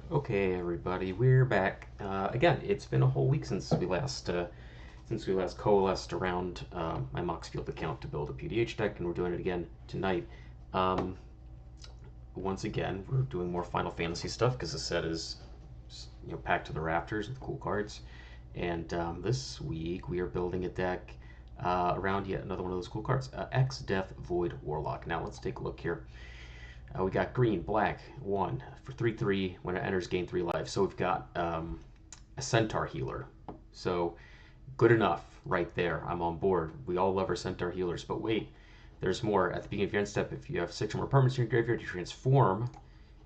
Okay, everybody, we're back again. It's been a whole week since we last coalesced around my Moxfield account to build a PDH deck, and we're doing it again tonight. Um, Once again, we're doing more Final Fantasy stuff because the set is packed to the rafters with cool cards. And this week we are building a deck around yet another one of those cool cards, Exdeath Void Warlock. Now let's take a look here. We got green, black, 1 for 3/3. When it enters, gain 3 life. So we've got a Centaur healer. So good enough right there. I'm on board. We all love our Centaur healers. But wait, there's more. At the beginning of your end step, if you have 6 or more permanents in your graveyard, you transform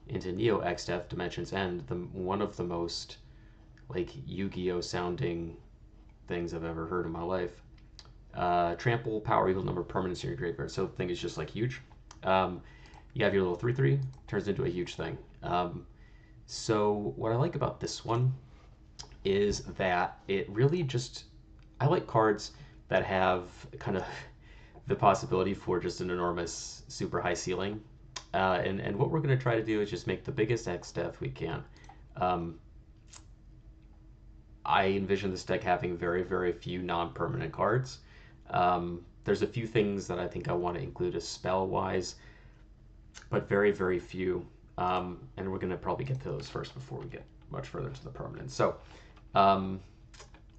into Neo Exdeath Dimensions End, one of the most like Yu-Gi-Oh sounding things I've ever heard in my life. Trample, power, equal number of permanents in your graveyard. So the thing is just like huge. Um, you have your little 3/3, turns into a huge thing. So what I like about this one is that it really just, I like cards that have kind of the possibility for just an enormous super high ceiling. And what we're going to try to do is just make the biggest X death we can. Um, I envision this deck having very, very few non-permanent cards. There's a few things that I think I want to include as spell-wise, but very, very few. And we're going to probably get to those first before we get much further into the permanent. So um,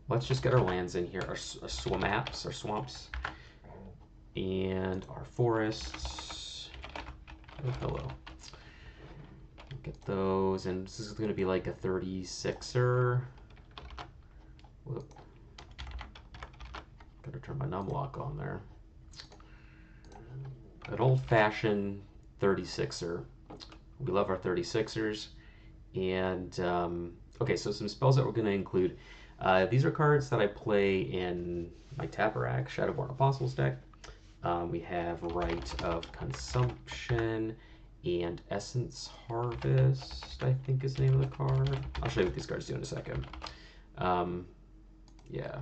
let's just get our lands in here, our swamps, and our forests. Oh, hello. Get those, and this is going to be like a 36er. Whoop. Gotta turn my numlock on there. An old-fashioned 36er. We love our 36ers. And, okay, so some spells that we're going to include. These are cards that I play in my Tabarak Shadowborn Apostles deck. We have Rite of Consumption and Essence Harvest, I think is the name of the card. I'll show you what these cards do in a second. Yeah.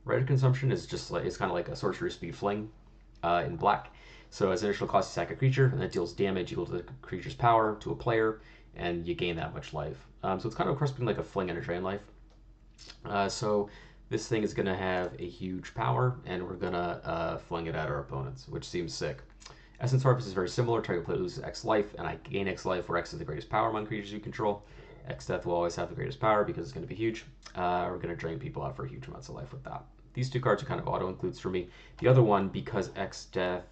Rite of Consumption is just like, it's kind of like a sorcery speed fling in black. So as initial cost, you sack a creature, and that deals damage equal to the creature's power to a player, and you gain that much life. So it's kind of, of course, being like a fling and a drain life. So this thing is going to have a huge power, and we're going to fling it at our opponents, which seems sick. Essence Harvest is very similar. Target player loses X life, and I gain X life, where X is the greatest power among creatures you control. X Death will always have the greatest power because it's going to be huge. We're going to drain people out for huge amounts of life with that. These two cards are kind of auto-includes for me. The other one, because X Death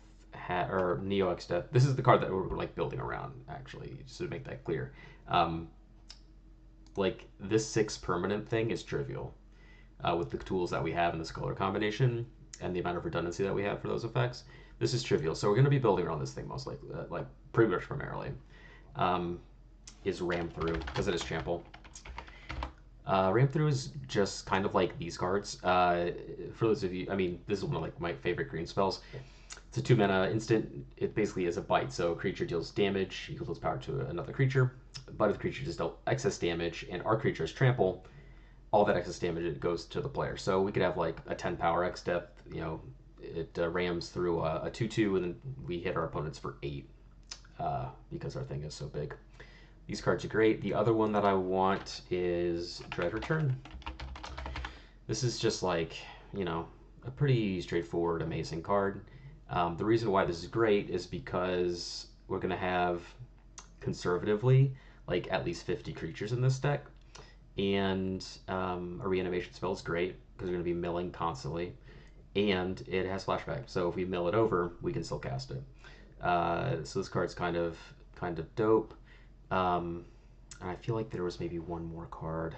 or Neo X Death, this is the card that we're like building around, actually, just to make that clear. Like this 6 permanent thing is trivial with the tools that we have in this color combination and the amount of redundancy that we have for those effects. This is trivial, so we're going to be building around this thing most likely, like pretty much primarily. Is Ram Through, because it is trample. Ram Through is just kind of like these cards. For those of you, I mean, this is one of like my favorite green spells. It's a 2 mana instant. It basically is a bite, so a creature deals damage equal to its power to another creature. But if the creature just dealt excess damage and our creature is trample, all that excess damage it goes to the player. So we could have like a 10 power X Death, it rams through a 2/2, and then we hit our opponents for 8 because our thing is so big. These cards are great. The other one that I want is Dread Return. This is just like, a pretty straightforward, amazing card. The reason why this is great is because we're going to have, conservatively, like at least 50 creatures in this deck. And a reanimation spell is great because we're going to be milling constantly. And it has flashback, so if we mill it over, we can still cast it. So this card's kind of dope. And I feel like there was maybe one more card.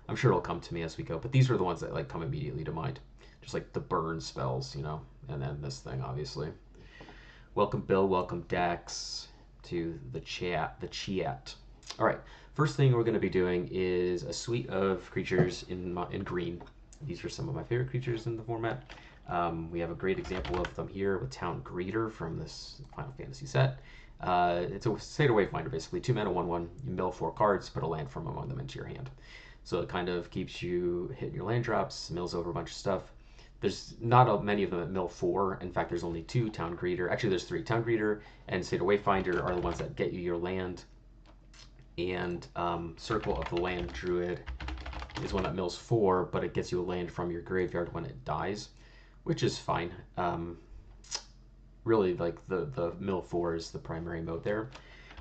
I'm sure it'll come to me as we go, but these are the ones that like come immediately to mind. Just like the burn spells, and then this thing, obviously. Welcome, Bill. Welcome, Dax, to the chat. All right. First thing we're going to be doing is a suite of creatures in green. These are some of my favorite creatures in the format. We have a great example of them here with Town Greeter from this Final Fantasy set. It's a Seder Wayfinder, basically. 2 mana, 1/1. You mill 4 cards, put a land from among them into your hand. So it kind of keeps you hitting your land drops, mills over a bunch of stuff. There's not many of them at mill 4. In fact, there's only 2 Town Greeter. Actually, there's 3. Town Greeter and Seder Wayfinder are the ones that get you your land. and Circle of the Land Druid is one that mills 4, but it gets you a land from your graveyard when it dies, which is fine. Really, like the mill 4 is the primary mode there.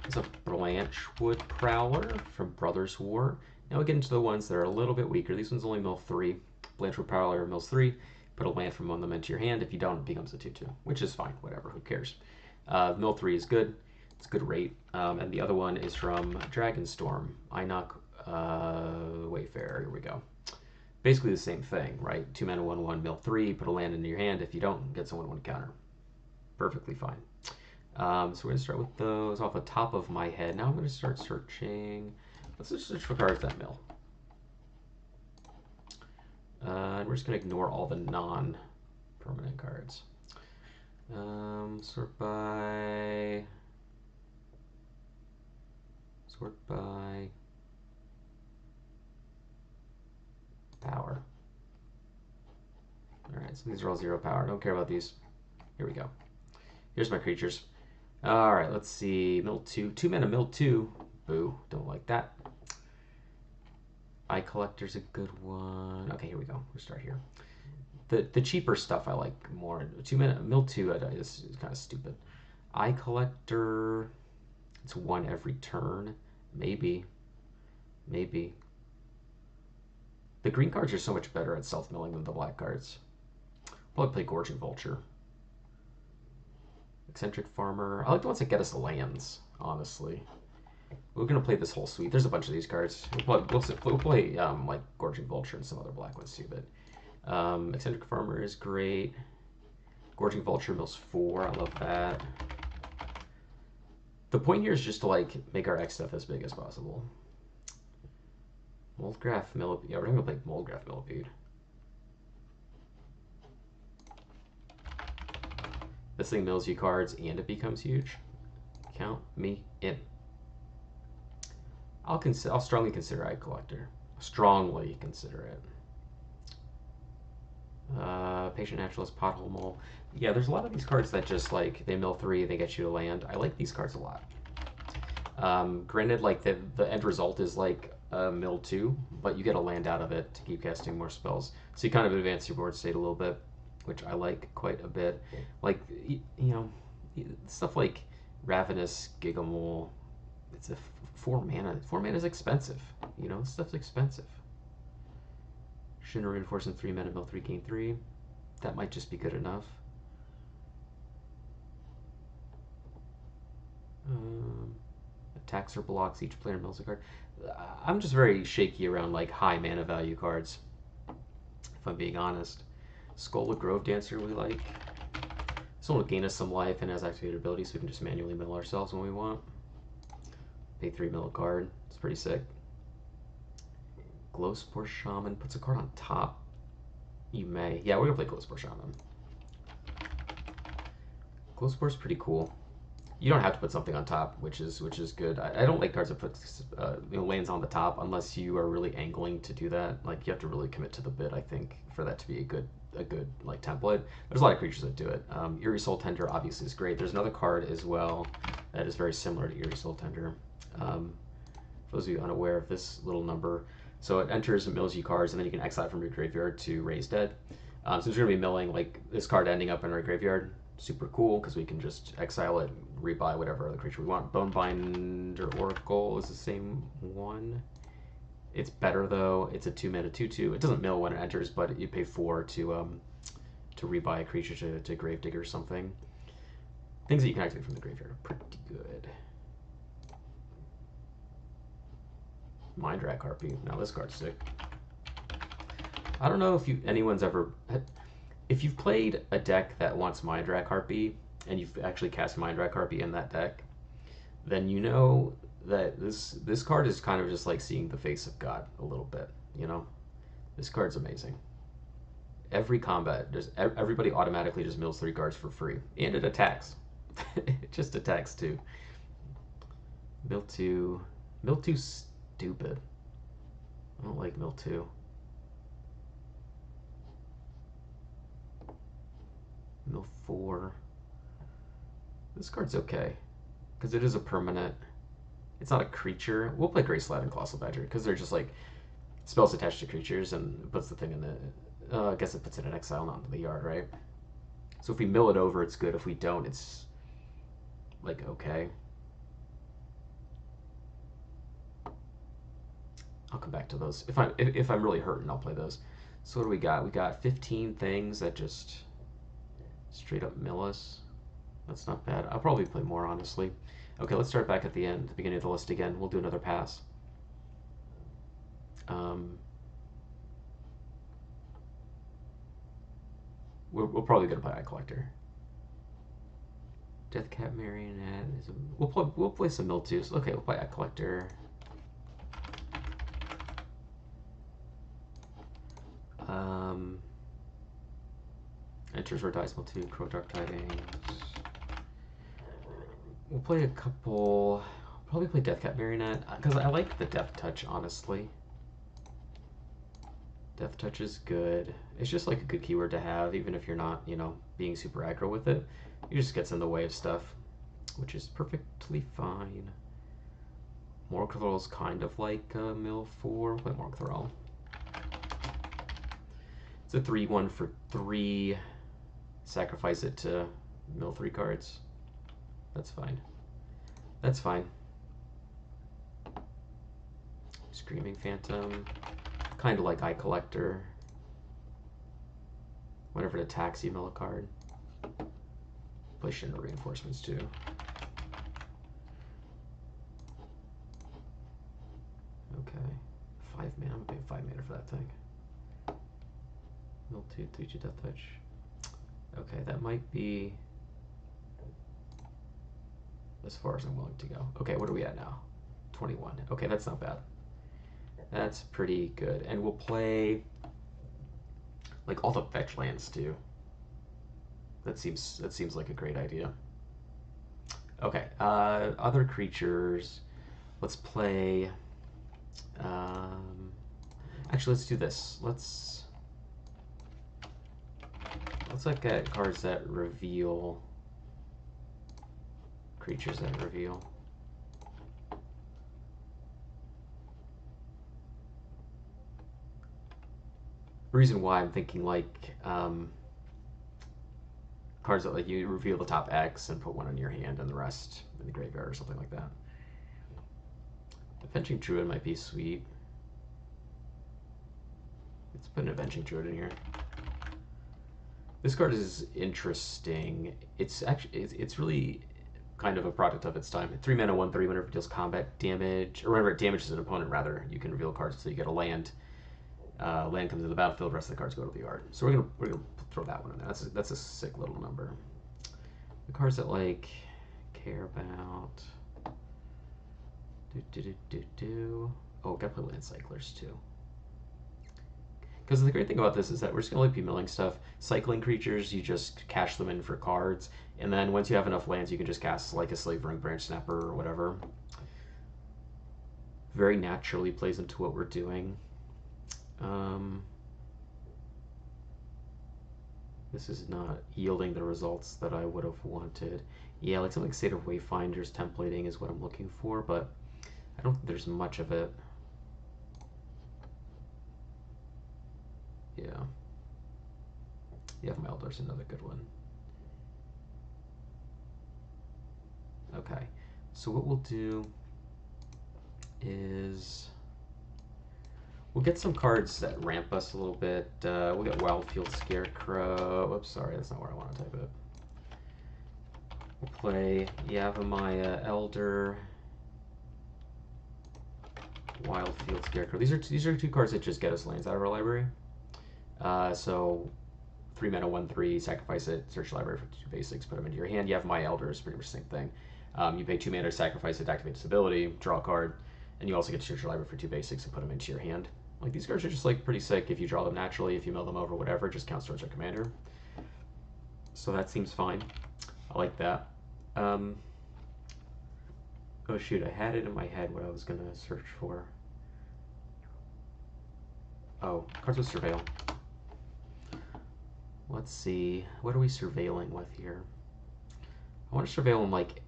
There's a Blanchwood Prowler from Brothers War. Now we get into the ones that are a little bit weaker. These ones only mill 3. Blanchwood Prowler mills 3. Put a land from one of them into your hand. If you don't, it becomes a 2/2, which is fine. Whatever, who cares? Mill 3 is good. It's a good rate. And the other one is from Dragonstorm. Einok Wayfarer. Here we go. Basically the same thing, right? 2 mana, 1/1, mill 3. Put a land into your hand. If you don't, get someone 1 counter. Perfectly fine. So we're going to start with those off the top of my head. Now I'm going to start searching. Let's just search for cards that mill. And we're just going to ignore all the non-permanent cards. Sort by power. Alright, so these are all 0 power. Don't care about these. Here we go. Here's my creatures. Alright, let's see. Mill 2. 2 mana, mill 2. Boo. Don't like that. Eye Collector's a good one. Okay, here we go. We'll start here. The cheaper stuff I like more. 2 mana, mill 2 is kind of stupid. Eye Collector. It's 1 every turn. Maybe. Maybe. The green cards are so much better at self-milling than the black cards. Probably play Gorging Vulture. Eccentric Farmer. I like the ones that get us lands, honestly. We're going to play this whole suite. There's a bunch of these cards. We'll play like Gorging Vulture and some other black ones too, but Eccentric Farmer is great. Gorging Vulture mills 4. I love that. The point here is just to like make our Exdeath as big as possible. Moldgraph Millipede. Yeah, we're going to play Moldgraph Millipede. This thing mills you cards and it becomes huge. Count me in. I'll strongly consider Eye Collector. Strongly consider it. Patient Naturalist, Pothole Mole. Yeah, there's a lot of these cards that just like they mill 3, they get you to land. I like these cards a lot. Granted, like the end result is like mill 2, but you get a land out of it to keep casting more spells. So you kind of advance your board state a little bit, which I like quite a bit. Like, you know, stuff like Ravenous Gigamole. It's a 4 mana. 4 mana is expensive. You know, this stuff's expensive. Shinra Reinforcement 3 mana, mill 3, gain 3. That might just be good enough. Attacks or blocks, each player mills a card. I'm just very shaky around like high mana value cards, if I'm being honest. Skull of Grove Dancer we like. This one will gain us some life and has activated ability, so we can just manually mill ourselves when we want. Pay 3 mill a card. It's pretty sick. Glowspore Shaman puts a card on top. You may. Yeah, we're gonna play Glowspore Shaman. Glowspore's pretty cool. You don't have to put something on top, which is good. I don't like cards that put lands on the top unless you are really angling to do that. Like you have to really commit to the bid, I think, for that to be a good like template. There's a lot of creatures that do it. Eerie Soul Tender obviously is great. There's another card as well that is very similar to Eerie Soul Tender. For those of you unaware of this little number, so it enters and mills you cards, and then you can exile it from your graveyard to raise dead. Since we're gonna be milling like this card ending up in our graveyard, super cool because we can just exile it, rebuy whatever other creature we want. Bonebinder Oracle is the same one. It's better though. It's a 2 mana 2/2. It doesn't mill when it enters, but you pay 4 to rebuy a creature to Gravedigger or something. Things that you can activate from the graveyard are pretty good. Mindrak Harpy. Now this card's sick. I don't know if anyone's ever. If you've played a deck that wants Mindrak Harpy and you've actually cast Mindrak Harpy in that deck, then you know that this card is kind of just like seeing the face of God a little bit. You know, this card's amazing. Every combat, everybody automatically just mills 3 cards for free, and it attacks. It just attacks too. Mill 2, stupid. I don't like mill 2. Mill 4. This card's okay because it is a permanent. It's not a creature. We'll play Grey Slab and Colossal Badger because they're just like spells attached to creatures and puts the thing in the. I guess it puts it in exile, not into the yard, right? So if we mill it over, it's good. If we don't, it's like okay. I'll come back to those. If I'm really hurting, I'll play those. So what do we got? We got 15 things that just straight up mill us. That's not bad. I'll probably play more, honestly. Okay, let's start back at the end, the beginning of the list again. We'll do another pass. We'll probably go to buy Eye Collector. Deathcat Marionette. We'll play some Mildews. Okay, we'll play Eye Collector. Enters or dies mill 2. Crow Dark Tidings. We'll play a couple. Probably play Deathcat Marionette because I like the Death Touch, honestly. Death Touch is good. It's just like a good keyword to have, even if you're not, being super aggro with it. It just gets in the way of stuff, which is perfectly fine. Morgthrall is kind of like mill 4. Play Morgthrall. It's a 3/1 for 3. Sacrifice it to mill 3 cards. That's fine. That's fine. Screaming Phantom. Kind of like Eye Collector. Whenever it attacks, you mill a card. Play Shinra Reinforcements too. Okay. 5 mana. I'm gonna pay 5 mana for that thing. Mill 2, 3/2 Death Touch. Okay, that might be as far as I'm willing to go. Okay, what are we at now? 21. Okay, that's not bad. That's pretty good. And we'll play like all the fetch lands too. That seems like a great idea. Okay, other creatures. Let's play. Actually, let's do this. Let's look at cards that reveal creatures that reveal. The reason why I'm thinking like cards that like you reveal the top X and put one in your hand and the rest in the graveyard or something like that. Avenging Druid might be sweet. Let's put an Avenging Druid in here. This card is interesting. It's really kind of a product of its time. 3 mana, 1/3. Whenever it deals combat damage, or whenever it damages an opponent, rather, you can reveal cards. So you get a land. Land comes to the battlefield. The rest of the cards go to the yard. So we're gonna throw that one in there. That's a sick little number. The cards that like care about. Oh, gotta play Land Cyclers too. Because the great thing about this is that we're just going to be milling stuff. Cycling creatures, you just cash them in for cards. And then once you have enough lands, you can just cast like a Slavering Branch Snapper or whatever. Very naturally plays into what we're doing. This is not yielding the results that I would have wanted. Yeah, like something like State of Wayfinders templating is what I'm looking for, but I don't think there's much of it. Yeah, my Eldor's another good one. Okay, so what we'll do is we'll get some cards that ramp us a little bit. We'll get Wildfield Scarecrow. Oops, sorry, that's not where I want to type it. We'll play Yavimaya Elder, Wildfield Scarecrow. These are 2 cards that just get us lands out of our library. So 3 mana, 1/3, sacrifice it, search the library for 2 basics, put them into your hand. You have My Elder, is pretty much the same thing. You pay 2 mana, sacrifice it, activate its ability, draw a card, and you also get to search your library for 2 basics and put them into your hand. Like, these cards are just like pretty sick if you draw them naturally. If you mill them over, whatever, it just counts towards your commander. So that seems fine. I like that. Oh shoot, I had it in my head what I was gonna search for. Oh, cards with Surveil. Let's see, what are we surveilling with here? I want to surveil in like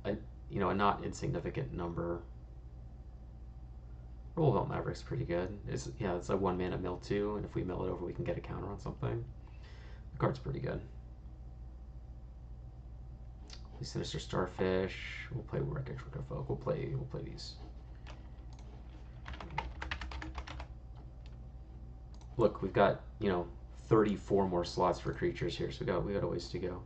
a not insignificant number. Rollout Maverick's pretty good. It's a 1 mana mill too, and if we mill it over, we can get a counter on something. The card's pretty good. Sinister Starfish. We'll play Wreckage Wicker Folk. We'll play these. Look, we've got 34 more slots for creatures here, so we got a ways to go.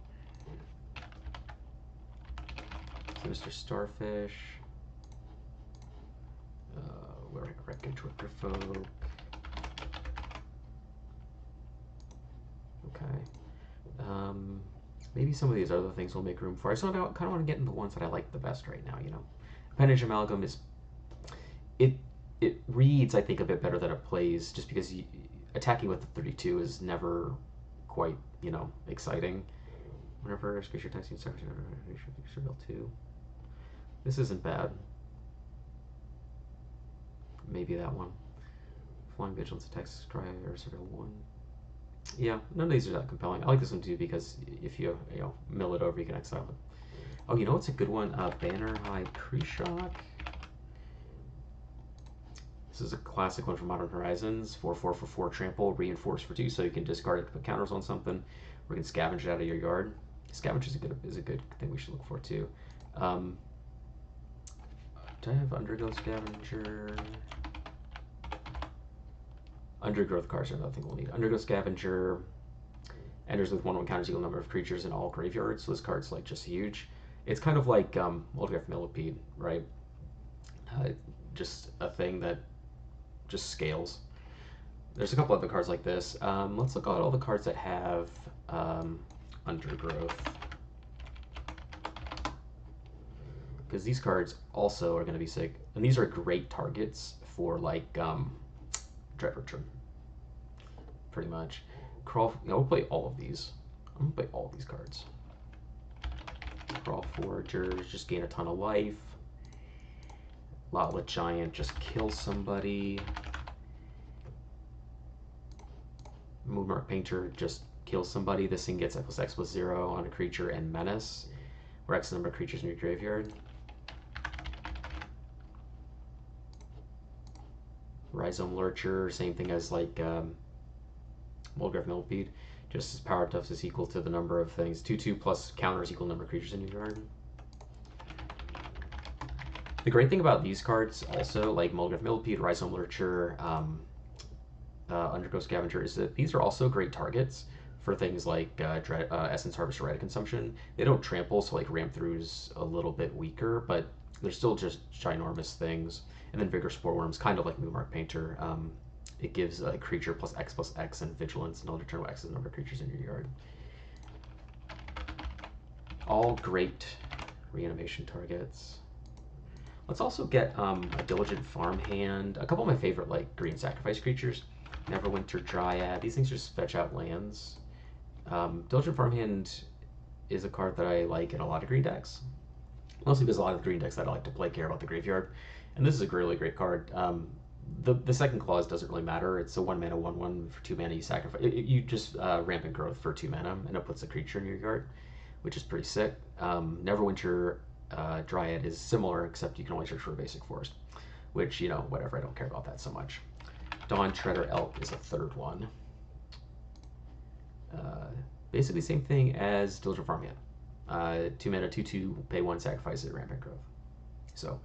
Sinister Starfish. Wreckage Wicker Folk. Okay. Maybe some of these other things will make room for. I kind of want to get into the ones that I like the best right now. Appendage Amalgam is it reads, I think, a bit better than it plays, just because attacking with the 32 is never quite exciting. Whenever creature attacks you, build 2. This isn't bad. Maybe that one. Flying Vigilance attacks Cry or Surveil 1. Yeah, none of these are that compelling. I like this one too because if you mill it over, you can exile it. Oh, what's a good one? Banner High Pre-Shock. This is a classic one from Modern Horizons. 4/4 for 4 trample, reinforce for 2, so you can discard it to put counters on something, or you can scavenge it out of your yard. Scavenge is a good thing we should look for too. Do I have Undergrowth Scavenger? Undergrowth cards are another thing we'll need. Undergrowth Scavenger enters with 1/1 counters equal number of creatures in all graveyards, so this card's like just huge. It's kind of like Autograph Millipede, right? Just a thing that just scales. There's a couple other cards like this. Let's look at all the cards that have Undergrowth, because these cards also are going to be sick, and these are great targets for like Dreadwitcher, pretty much. Crawl. We'll play all of these. I'm gonna play all of these cards. Crawl Foragers, just gain a ton of life. Lotlet Giant, just kill somebody. Bookmark Painter, just kill somebody. This thing gets X+X+0 on a creature and menace, or X number of creatures in your graveyard. Rhizome Lurcher, same thing as like Molgrave Millipede, just as power tufts is equal to the number of things. 2/2 plus counters equal number of creatures in your yard. The great thing about these cards also, like Molgrave Millipede, Rhizome Lurcher, Undergrowth Scavenger, is that these are also great targets for things like Essence Harvest or Rite Consumption. They don't trample, so like Ramp Through's a little bit weaker, but they're still just ginormous things. And then Vigor Sporeworm's kind of like Bookmark Painter. It gives a creature +X+X and Vigilance, and it'll determine X is the number of creatures in your yard. All great reanimation targets. Let's also get a Diligent Farmhand. A couple of my favorite like green sacrifice creatures. Neverwinter Dryad. These things just fetch out lands. Diligent Farmhand is a card that I like in a lot of green decks. Mostly because a lot of the green decks that I like to play care about the graveyard. And this is a really great card. The second clause doesn't really matter. It's a 1 mana 1/1 for 2 mana. You sacrifice. You just Rampant Growth for 2 mana, and it puts a creature in your yard, which is pretty sick. Neverwinter Dryad is similar, except you can only search for a basic forest, which whatever. I don't care about that so much. Dawn Treader Elk is a third one. Basically same thing as Diligent Farmhand. 2 mana 2/2 pay 1 sacrifice it Rampant Growth. So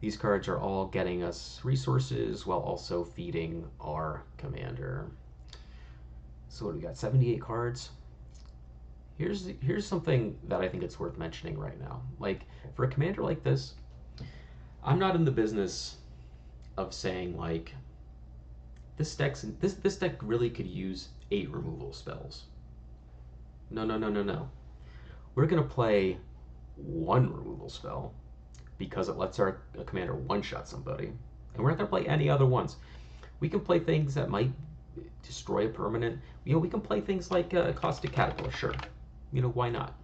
these cards are all getting us resources while also feeding our commander. So what do we got? 78 cards. Here's something that I think it's worth mentioning right now. Like for a commander like this, I'm not in the business of saying like this deck really could use 8 removal spells. No. We're gonna play 1 removal spell because it lets our commander one-shot somebody, and we're not gonna play any other ones. We can play things that might destroy a permanent. We can play things like Caustic Caterpillar, sure. Why not?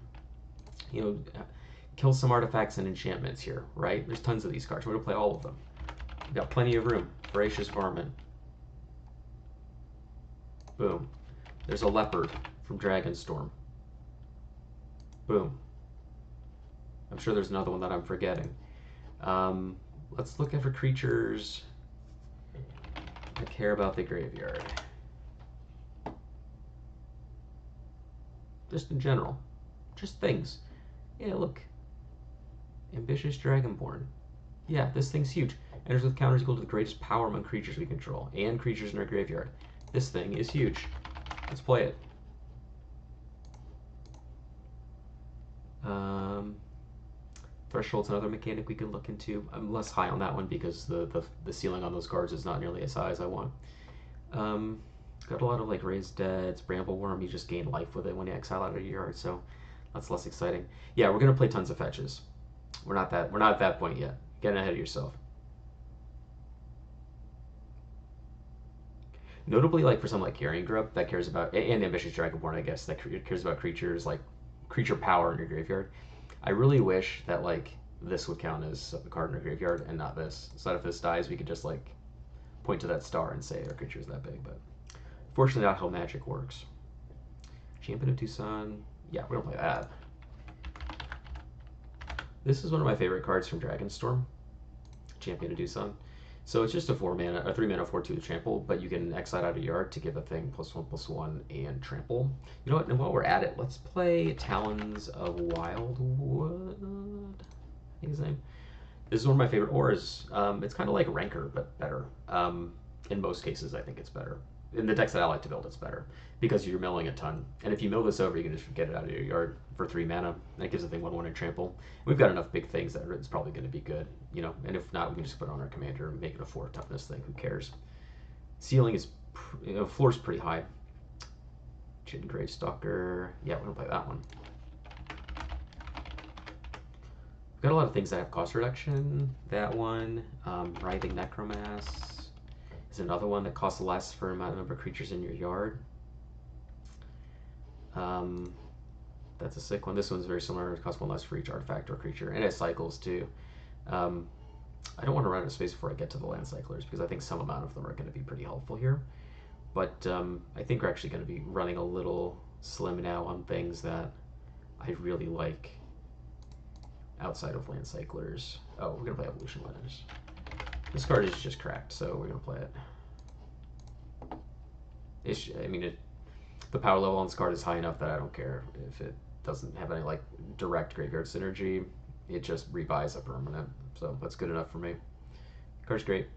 Kill some artifacts and enchantments here, right? There's tons of these cards. We're gonna play all of them. We've got plenty of room. Voracious Varmint. Boom. There's a Leopard from Dragonstorm. Boom. I'm sure there's another one that I'm forgetting. Let's look at for creatures. I care about the graveyard. Just in general. Just things. Yeah, look. Ambitious Dragonborn. Yeah, this thing's huge. Enters with counters equal to the greatest power among creatures we control, and creatures in our graveyard. This thing is huge. Let's play it. Threshold's another mechanic we can look into. I'm less high on that one because the ceiling on those cards is not nearly as high as I want. Got a lot of like Raised Deads, Brambleworm. You just gain life with it when you exile out of your yard, so that's less exciting. Yeah, we're gonna play tons of fetches. We're not at that point yet. Getting ahead of yourself. Notably, like for something like Carrion Grub that cares about, and Ambitious Dragonborn, I guess, that cares about creatures like creature power in your graveyard. I really wish that like this would count as a card in your graveyard and not this. So that if this dies, we could just like point to that star and say our creature is that big. But fortunately, not how Magic works. Champion of Tucson. Yeah, we don't play that. This is one of my favorite cards from Dragonstorm. Champion of Tucson. So it's just a 3 mana 4/2 trample, but you can exile out of yard to give a thing +1/+1 and trample. You know what? And while we're at it, let's play Talons of Wildwood. I think his name. This is one of my favorite auras. It's kind of like Rancor, but better. In most cases, I think it's better. In the decks that I like to build, it's better because you're milling a ton. And if you mill this over, you can just get it out of your yard for 3 mana. That gives the thing 1/1 and trample. We've got enough big things that it's probably going to be good, you know. And if not, we can just put it on our commander and make it a 4 toughness thing. Who cares? Ceiling is, floor's pretty high. Chitin Grave Stalker. Yeah, we don't play that one. We've got a lot of things that have cost reduction. That one, Writhing Necromass. Is another one that costs less for amount of number of creatures in your yard. That's a sick one. This one's very similar. It costs 1 less for each artifact or creature, and it cycles too. I don't want to run out of space before I get to the land cyclers because I think some amount of them are going to be pretty helpful here. But I think we're actually going to be running a little slim now on things that I really like outside of land cyclers. Oh, we're going to play Evolution Letters. This card is just cracked, so we're going to play it. The power level on this card is high enough that I don't care if it doesn't have any like direct graveyard synergy. It just rebuys a permanent, so that's good enough for me. Card's great.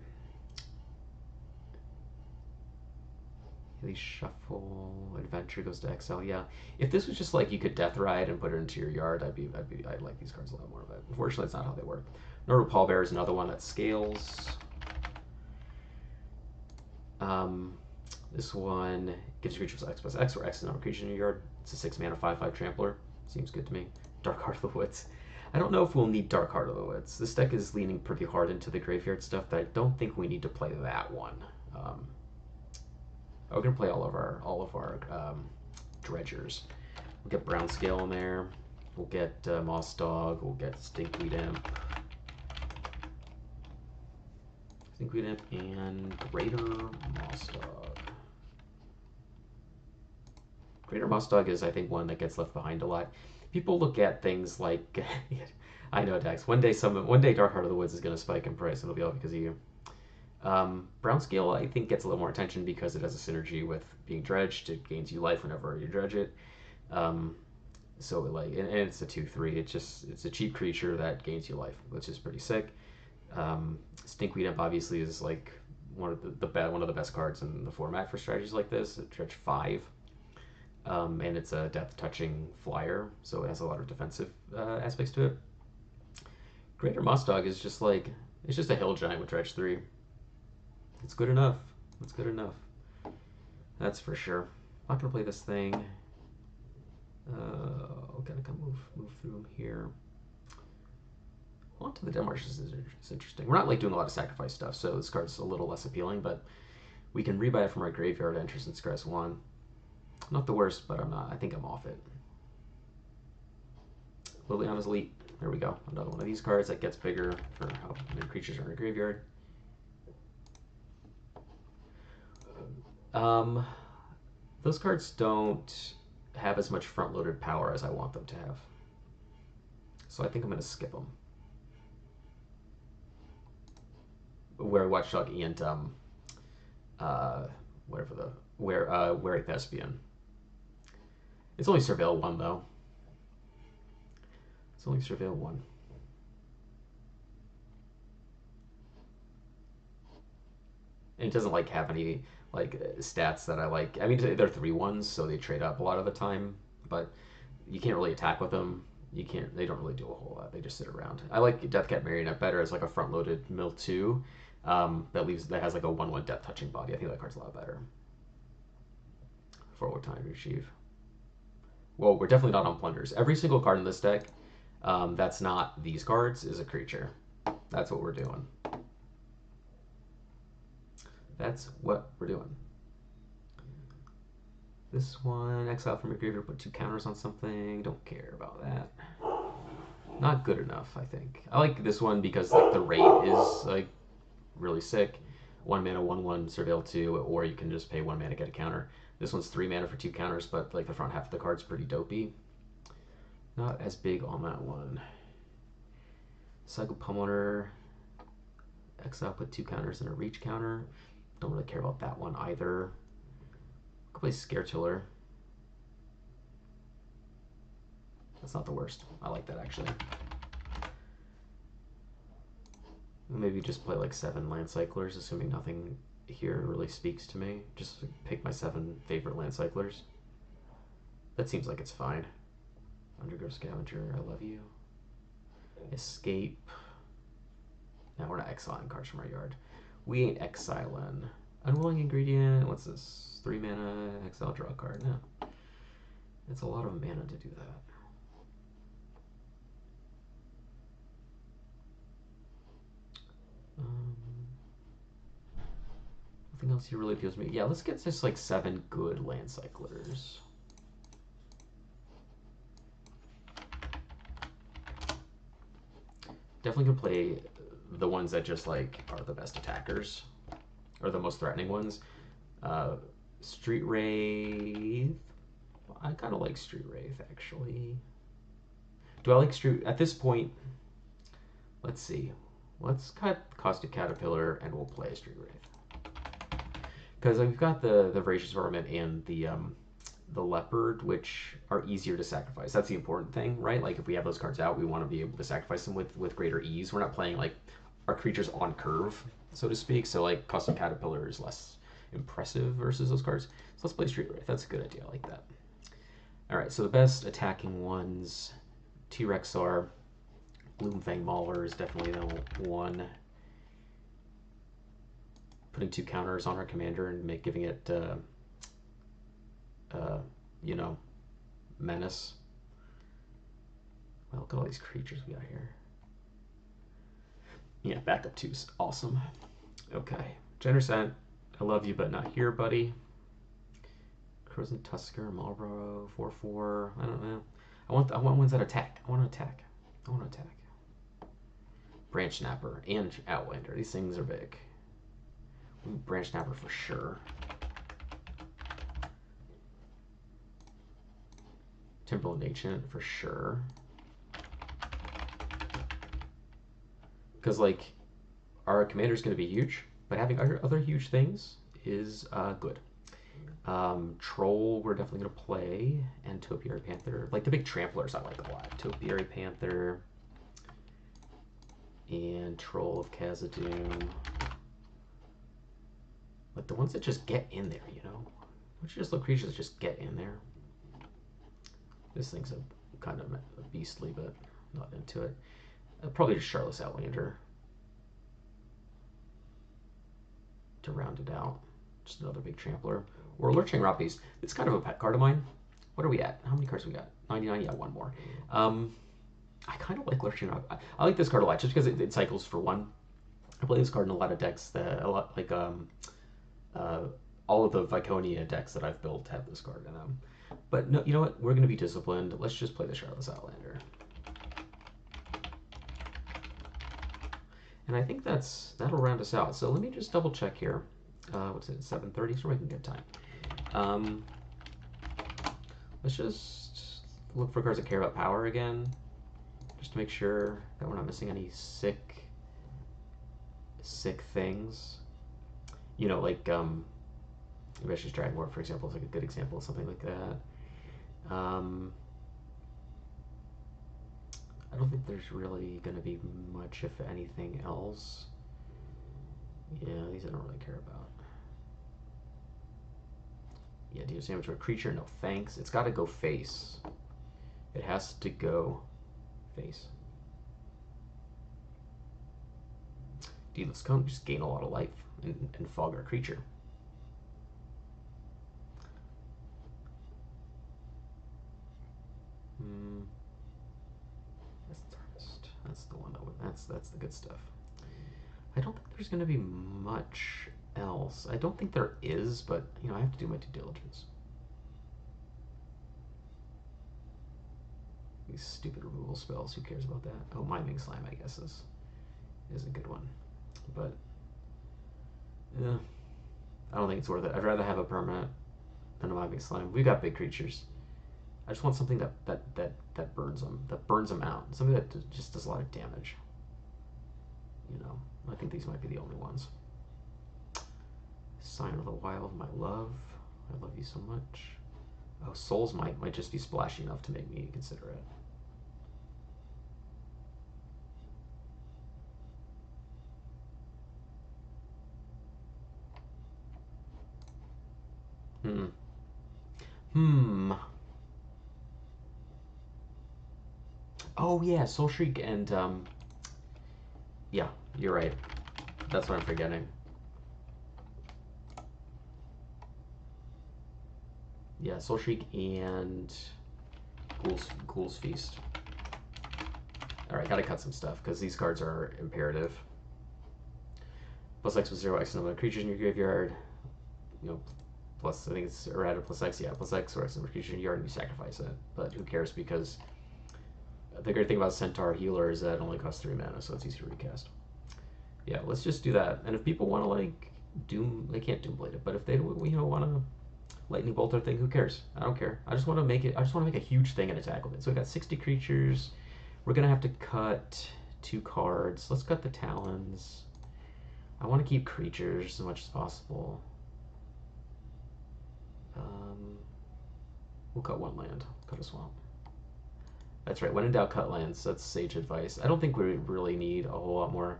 Shuffle, Adventure goes to exile. Yeah, if this was just like you could Death Ride and put it into your yard, I'd like these cards a lot more. But unfortunately, it's not how they work. Nordal Pallbearer is another one that scales. This one gives creatures X+X or X is another creature in your yard. It's a 6 mana 5/5 trampler. Seems good to me. Dark Heart of the Woods. I don't know if we'll need Dark Heart of the Woods. This deck is leaning pretty hard into the graveyard stuff, but I don't think we need to play that one. We're gonna play all of our dredgers. We'll get Brown Scale in there. We'll get Moss Dog. We'll get Stinkweed Imp. Stinkweed Imp and Greater Moss Dog. Greater Moss Dog is, I think, one that gets left behind a lot. People look at things like, I know, Dax. One day Dark Heart of the Woods is gonna spike in price, and it'll be all because of you. Brown Scale, I think, gets a little more attention because it has a synergy with being dredged. It gains you life whenever you dredge it. So and it's a 2/3. It's a cheap creature that gains you life, which is pretty sick. Stinkweed Imp obviously is like one of the best cards in the format for strategies like this. It dredge 5, and it's a death touching flyer, so it has a lot of defensive aspects to it. Greater Moss Dog is just like it's just a hill giant with dredge 3. It's good enough. It's good enough. That's for sure. I'm not gonna play this thing. Gotta come move through them here. On to the Demarch is interesting. We're not like doing a lot of sacrifice stuff, so this card's a little less appealing, but we can rebuy it from our graveyard at interest in Scry's 1. Not the worst, but I think I'm off it. Liliana's Elite. There we go. Another one of these cards that gets bigger for how many creatures are in our graveyard. Those cards don't have as much front-loaded power as I want them to have. So I think I'm going to skip them. Where Watchdog and uh, whatever the Wearing Thespian. It's only Surveil 1 though. It's only Surveil 1. And it doesn't like have any like stats that I like. I mean, they're 3/1s, so they trade up a lot of the time, but you can't really attack with them. You can't. They don't really do a whole lot. They just sit around. I like Deathcat Marionette better as like a front-loaded mill 2. That has like a 1/1 death touching body. I think that card's a lot better. Forward time to achieve. Well, we're definitely not on plunders. Every single card in this deck that's not these cards is a creature. That's what we're doing. That's what we're doing. This one, exile from your graveyard, put 2 counters on something. Don't care about that. Not good enough, I think. I like this one because like the rate is like really sick. 1 mana, 1/1, Surveil 2, or you can just pay 1 mana, get a counter. This one's 3 mana for 2 counters, but like the front half of the card's pretty dopey. Not as big on that one. Cycle Pummeler. Exile, put 2 counters and a reach counter. Don't really care about that one either. Could play Scare Tiller. That's not the worst. I like that actually. Maybe just play like 7 Land Cyclers, assuming nothing here really speaks to me. Just pick my 7 favorite Land Cyclers. That seems like it's fine. Undergrowth Scavenger, I love you. Escape. Now we're not exiling cards from our yard. We ain't exiling. Unwilling Ingredient. What's this? 3 mana, exile, draw a card. No. It's a lot of mana to do that. Nothing else here really appeals to me. Yeah, let's get just like 7 good Land Cyclers. Definitely gonna play the ones that just like are the best attackers, or the most threatening ones. Street Wraith. I kind of like Street Wraith actually. Do I like Street at this point? Let's see. Let's cut Caustic Caterpillar and we'll play Street Wraith. Because we've got the Voracious Vermin and the Leopard, which are easier to sacrifice. That's the important thing, right? Like if we have those cards out, we want to be able to sacrifice them with greater ease. We're not playing like our creatures on curve, so to speak. So like Caustic Caterpillar is less impressive versus those cards. So let's play Street Wraith. That's a good idea. I like that. All right, so the best attacking ones, T-Rex are Gloomfang Mauler is definitely the one. Putting 2 counters on our commander and giving it, you know, menace. Well, look at all these creatures we got here. Yeah, backup 2's awesome. Okay, Genercent, I love you, but not here, buddy. Frozen Tusker, Marlboro, 4/4. I don't know. I want ones that attack. I want to attack. Branch Snapper and Outlander. These things are big. Branch Snapper for sure. Timberland Ancient for sure. Because like our commander's going to be huge, but having other huge things is good. Troll we're definitely going to play, and Topiary Panther. Like the big tramplers I like a lot. Topiary Panther and Troll of Khazad-dûm. Like the ones that just get in there, you know? Don't you just love creatures that just get in there? This thing's a kind of beastly, but not into it. Probably just Charlotte's Outlander to round it out. Just another big trampler. Or Lurching Rot Beast. It's kind of a pet card of mine. What are we at? How many cards we got? 99? Yeah, one more. I kind of like Lurching Rot. I like this card a lot just because it cycles for 1. I play this card in a lot of decks. Like all of the Viconia decks that I've built have this card in them. But no, you know what? We're going to be disciplined. Let's just play the Charlotte's Outlander. And I think that'll round us out. So let me just double check here. What's it? 7:30. So we can get time. Let's just look for cards that care about power again, just to make sure that we're not missing any sick things. You know, like maybe I should drag more, for example, is like a good example of something like that. I don't think there's really going to be much, if anything, else. Yeah, these I don't really care about. Yeah, deal damage to a creature, no thanks. It's got to go face. It has to go face. Deedless Cone, just gain a lot of life and fog our creature. That's the one that would, that's the good stuff. I don't think there's going to be much else. I don't think there is, but you know, I have to do my due diligence. These stupid removal spells, who cares about that? Oh, Miming Slime, I guess, is a good one. But yeah, I don't think it's worth it. I'd rather have a permanent than a Miming Slime. We've got big creatures. I just want something that burns them out. Something that just does a lot of damage. You know, I think these might be the only ones. Sign of the Wild, my love. I love you so much. Oh, Souls might just be splashy enough to make me consider it. Oh yeah, Soul Shriek and yeah, you're right. That's what I'm forgetting. Yeah, Soul Shriek and Ghoul's Feast. Alright, gotta cut some stuff, because these cards are imperative. Plus X with 0x number of creatures in your graveyard. You know, plus, I think it's errata plus X, yeah, plus X or X number of creatures in your yard, and you sacrifice it. But who cares, because the great thing about Centaur Healer is that it only costs 3 mana, so it's easy to recast. Yeah, let's just do that. And if people want to, like, they can't Doomblade it, but if they, you know, want to Lightning Bolt or thing, who cares? I don't care. I just want to make a huge thing and attack with it. So we got 60 creatures. We're going to have to cut 2 cards. Let's cut the Talons. I want to keep creatures as much as possible. We'll cut 1 land. Cut a swamp. That's right. When in doubt, cut lands. That's sage advice. I don't think we really need a whole lot more,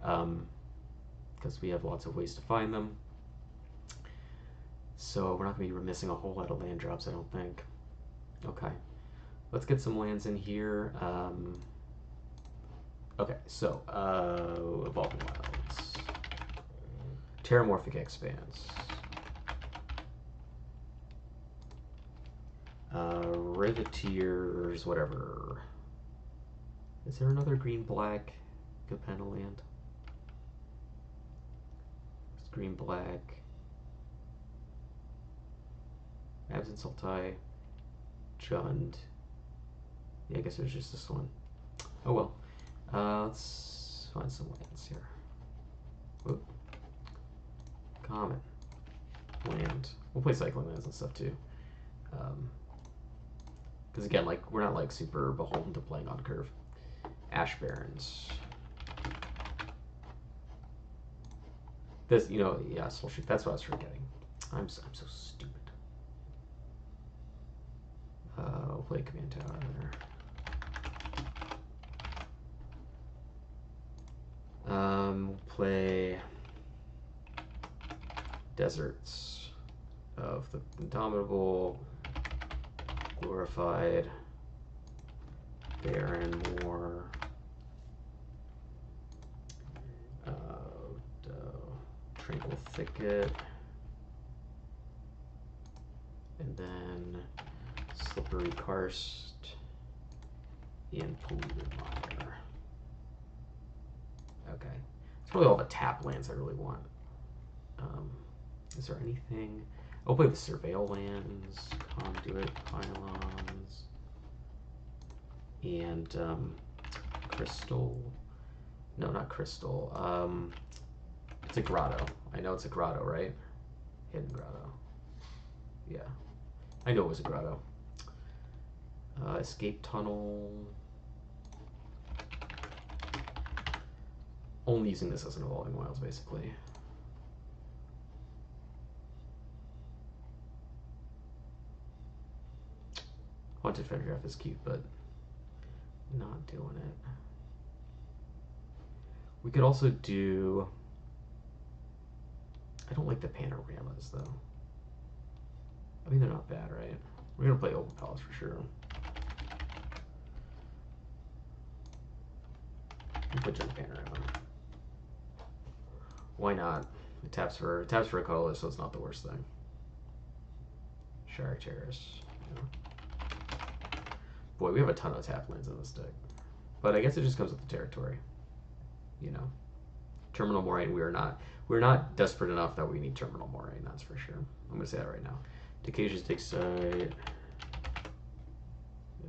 because we have lots of ways to find them. So we're not going to be missing a whole lot of land drops, I don't think. Okay. Let's get some lands in here. Okay, so Evolving Wilds. Terramorphic Expanse. Riveteers, whatever. Is there another green-black Capena land? It's green-black. Absent Sultai. Jund. Yeah, I guess there's just this one. Oh well. Let's find some lands here. Whoop. Common. Land. We'll play cycling lands and stuff too. Because again, like, we're not like super beholden to playing on curve. Ash Barrens. This, you know, yeah, Soul Shriek. That's what I was forgetting. I'm so stupid. We'll play Command Tower there. We'll play Deserts of the Indomitable, Glorified, Barren, Moor, Tranquil Thicket, and then Slippery Karst and Polluted Mire. Okay. That's really all the tap lands I really want. Is there anything? I'll play the Surveil lands, Conduit, Pylons, and Crystal. No, not Crystal. It's a Grotto. I know it's a Grotto, right? Hidden Grotto. Yeah. I know it was a Grotto. Escape Tunnel. Only using this as an Evolving Wilds, basically. Haunted Photograph is cute, but not doing it. We could also do... I don't like the panoramas, though. I mean, they're not bad, right? We're going to play Open Palace for sure. We'll put just a panorama. Why not? It taps for a colorless, so it's not the worst thing. Shire Terrace. Yeah. Boy, we have a ton of tap lands in this deck. But I guess it just comes with the territory. You know. Terminal Moraine, we're not desperate enough that we need Terminal Moraine, that's for sure. I'm gonna say that right now. Decasia's Dig Site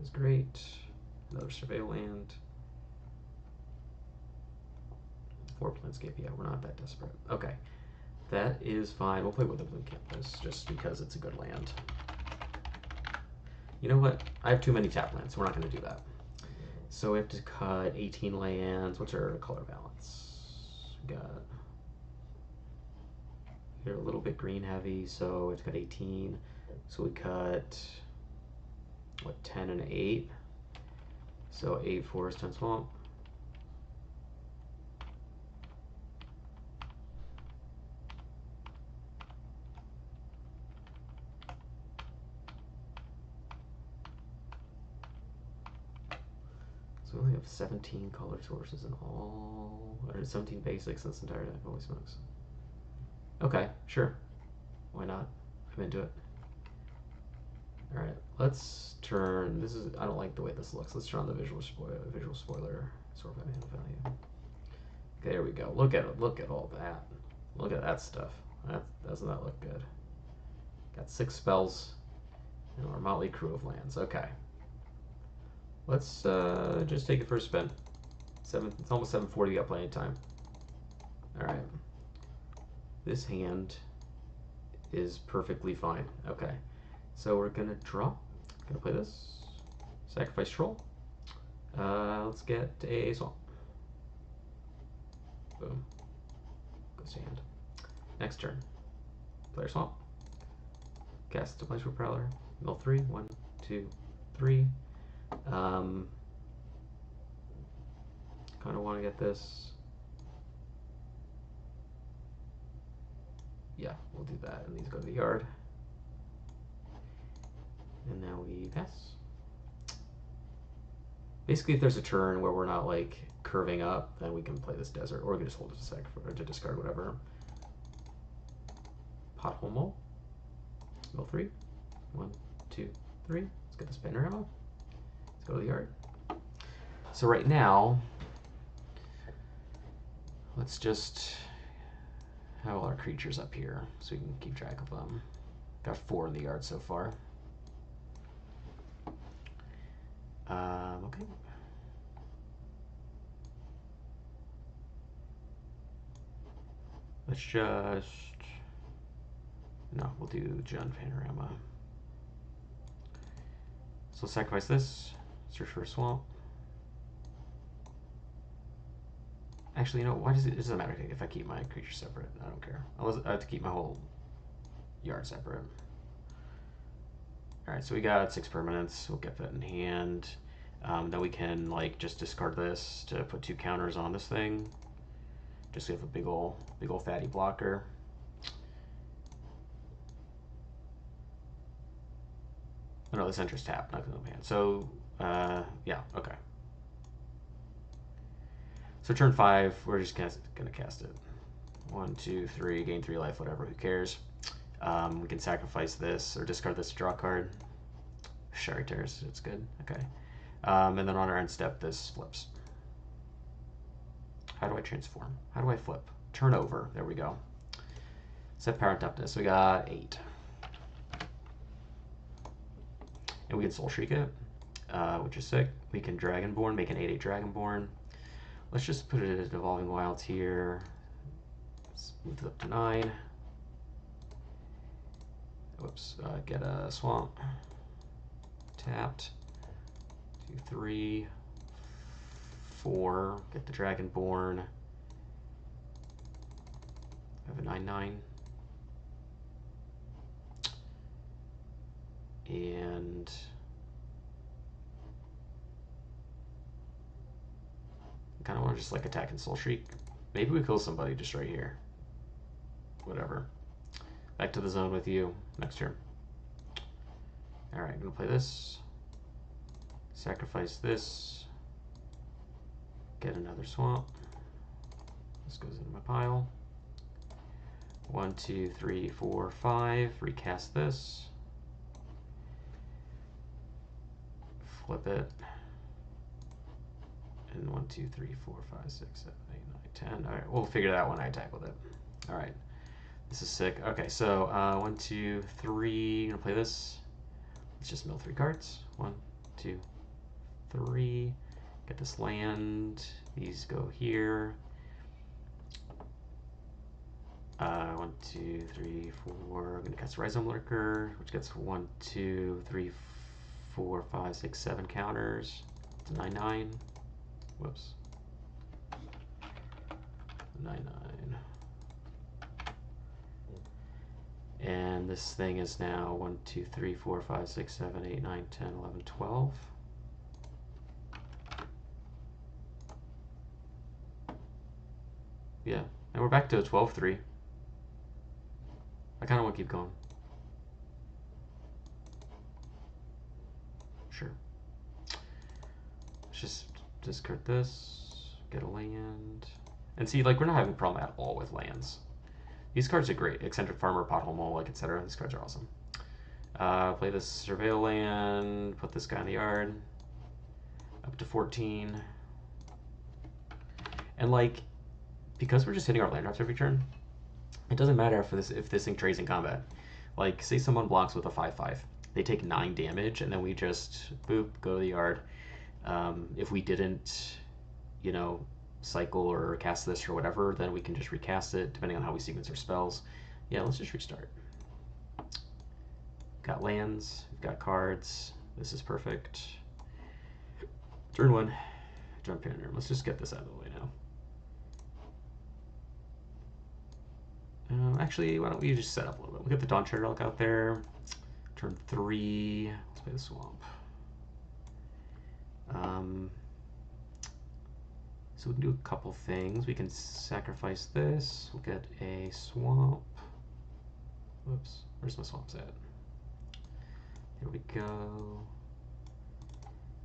is great. Another Surveil land. 4 Planescape, yeah, we're not that desperate. Okay. That is fine. We'll play with the Blue Campus just because it's a good land. You know what? I have too many tap lands, so we're not going to do that. So we have to cut 18 lands. What's our color balance? We got... You're a little bit green heavy, so we have to cut 18. So we cut... What, 10 and 8? So 8 Forest, 10 Swamp. So we only have 17 color sources in all, or 17 basics in this entire deck. Holy smokes. Okay, sure. Why not? I'm into it. Alright, let's turn, this is, I don't like the way this looks. Let's turn on the visual spoiler, sort of mana value. Okay, there we go. Look at it, look at all that. Look at that stuff. Doesn't that look good? Got 6 spells and our motley crew of lands. Okay. Let's just take it for a spin. It's almost 7:40. Got plenty of time. All right. This hand is perfectly fine. Okay. So we're gonna draw. Gonna play this. Sacrifice Troll. Let's get a swamp. Boom. Goes to hand. Next turn. Player swamp. Cast a Planeswalker Prowler. Mill 3. 1, 2, 3. Kind of want to get this. Yeah, we'll do that. And these go to the yard. And now we pass. Basically, if there's a turn where we're not like curving up, then we can play this desert, or we can just hold it to discard whatever. Pothole Mole. Mill 3. 1, 2, 3. Let's get this panorama. Let's go to the yard. So right now, let's just have all our creatures up here so we can keep track of them. Got 4 in the yard so far. Okay. Let's just... No, we'll do Jund Panorama. So sacrifice this, search for a swamp. Actually, you know, why does it doesn't matter if I keep my creatures separate. I don't care. I have to keep my whole yard separate. Alright, so we got 6 permanents. We'll get that in hand. Then we can like just discard this to put 2 counters on this thing. Just so we have a big ol' fatty blocker. Oh no, this enters tap, not gonna hand. So yeah, okay. So turn 5, we're just gonna cast it. 1, 2, 3, gain 3 life, whatever, who cares? We can sacrifice this or discard this to draw a card. Shire Terrace, it's good, okay. And then on our end step, this flips. How do I transform? How do I flip? Turn over, there we go. Set power and toughness, we got 8. And we can Soul Shriek it, which is sick. We can Dragonborn, make an 8/8 Dragonborn. Let's just put it as Evolving Wilds here. Let's move it up to 9. Whoops, get a swamp. Tapped. 2, 3, 4. Get the Dragonborn. I have a 9/9. And just like attack and soul shriek. Maybe we kill somebody just right here. Whatever. Back to the zone with you next turn. Alright, I'm gonna play this. Sacrifice this. Get another swamp. This goes into my pile. 1, 2, 3, 4, 5. Recast this. Flip it. And 1, 2, 3, 4, 5, 6, 7, 8, 9, 10. Alright, we'll figure that when I attack with it. Alright. This is sick. Okay, so 1, 2, 3. I'm gonna play this. Let's just mill 3 cards. 1, 2, 3. Get this land. These go here. 1, 2, 3, 4. I'm gonna cast Rhizome Lurker, which gets 1, 2, 3, 4, 5, 6, 7 counters. It's 9, 9. Whoops. 9, 9. And this thing is now 1, 2, 3, 4, 5, 6, 7, 8, 9, 10, 11, 12. Yeah, and we're back to a 12-3. I kind of want to keep going. Sure. Let's just discard this, get a land. And see, like, we're not having a problem at all with lands. These cards are great. Eccentric Farmer, Pothole Mole, like, etc. These cards are awesome. Play this Surveil land, put this guy in the yard. Up to 14. And, like, because we're just hitting our land drops every turn, it doesn't matter if this thing trades in combat. Like, say someone blocks with a 5/5. They take 9 damage, and then we just, boop, go to the yard. If we didn't, you know, cycle or cast this or whatever, then we can just recast it, depending on how we sequence our spells. Yeah, let's just restart. Got lands, we've got cards. This is perfect. Turn 1, jump in here. Let's just get this out of the way now. Actually, why don't we just set up a little bit? We'll get the Dawn Warlock out there. Turn 3. Let's play the swamp. So we can do a couple things. We can sacrifice this. We'll get a swamp. Whoops, where's my swamps at? There we go.